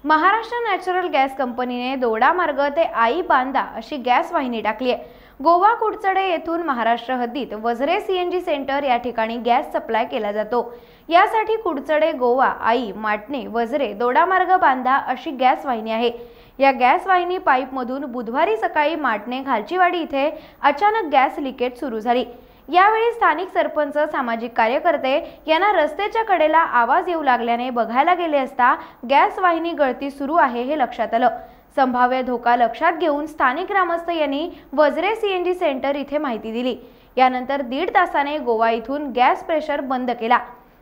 Maharashtra natural gas कंपनीने दोडामार्ग ते आई बांदा अशी गॅस वाहिनी टाकली आहे। गोवा कुडचडे येथून महाराष्ट्र हद्दीत वझरे सीएनजी सेंटर या ठिकाणी गॅस सप्लाय केला जातो। यासाठी कुडचडे, गोवा, आई, माटणे, वझरे, दोडामार्ग, बांदा अशी गॅस वाहिनी आहे। या गॅस वाहिनी पाईप मधून बुधवारी सकाळी माटणे खालचीवाडी इथे अचानक गॅस लिकेज सुरू झाली। यावेळी स्थानिक सरपंच, सामाजिक कार्यकर्ते यांना रस्त्याच्या कडेला आवाज येऊ लागल्याने बघायला गेले असता गॅस वाहिनी गळती सुरू आहे हे लक्षात आलं। संभाव्य धोका लक्षात घेऊन स्थानिक ग्रामस्थ यांनी वझरे सीएनजी सेंटर इथे माहिती दिली। यानंतर 1.5 तासाने गोवा इथून गॅस प्रेशर बंद केला।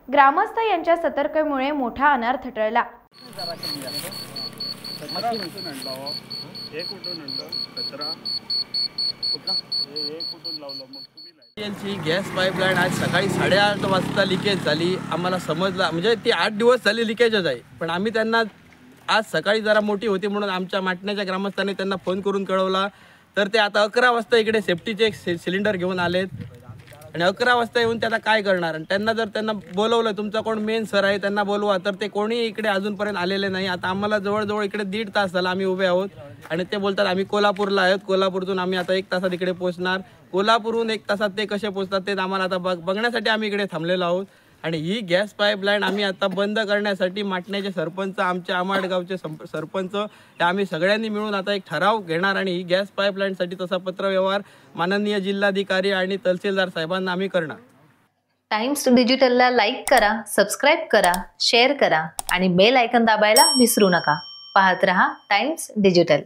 ग्रामस्थ यांच्या सतर्कतेमुळे मोठा अनर्थ टळला। गॅस पाईपलाईन आज सकाळी 8:30 वाजता लिकेज झाली। आम्हाला समजला, म्हणजे ती 8 दिवस झाली लिकेजच आहे, पण आम्ही त्यांना आज सकाळी जरा मोठी होती म्हणून आमच्या माटण्याच्या ग्रामस्थांनी त्यांना फोन करून कळवला। तर ते आता 11 वाजता इकडे सेफ्टीचे सिलेंडर घेऊन आलेत आणि 11 वाजता येऊन त्याला काय करणार। आणि त्यांना बोलवलं, तुमचा कोण मेन सर आहे त्यांना बोलवा, तर ते कोणी इकडे अजूनपर्यंत आलेले नाही। आता आम्हाला जवळजवळ इकडे 1.5 तास झाला आम्ही उभे आहोत आणि ते बोलतात आम्ही कोल्हापूरला आहोत, कोल्हापूरतून आम्ही आता 1 तासात इकडे पोहोचणार। कोल्हापूरहून 1 तासात ते कसे पोहोचतात ते आम्हाला आता बघण्यासाठी आम्ही इकडे थांबलेलो आहोत। आणि ही गॅस पाईपलाईन आम्ही आता बंद करण्यासाठी माटण्याचे सरपंच, आमच्या आमाडगावचे सरपंच हे आम्ही सगळ्यांनी मिळून आता एक ठराव घेणार आणि ही गॅस पाईपलाईनसाठी तसा पत्रव्यवहार माननीय जिल्हाधिकारी आणि तहसीलदार साहेबांना आम्ही करणार। टाइम्स डिजिटलला लाईक करा, सबस्क्राईब करा, शेअर करा आणि बेल आयकॉन दाबायला विसरू नका। पाहत रहा टाइम्स डिजिटल।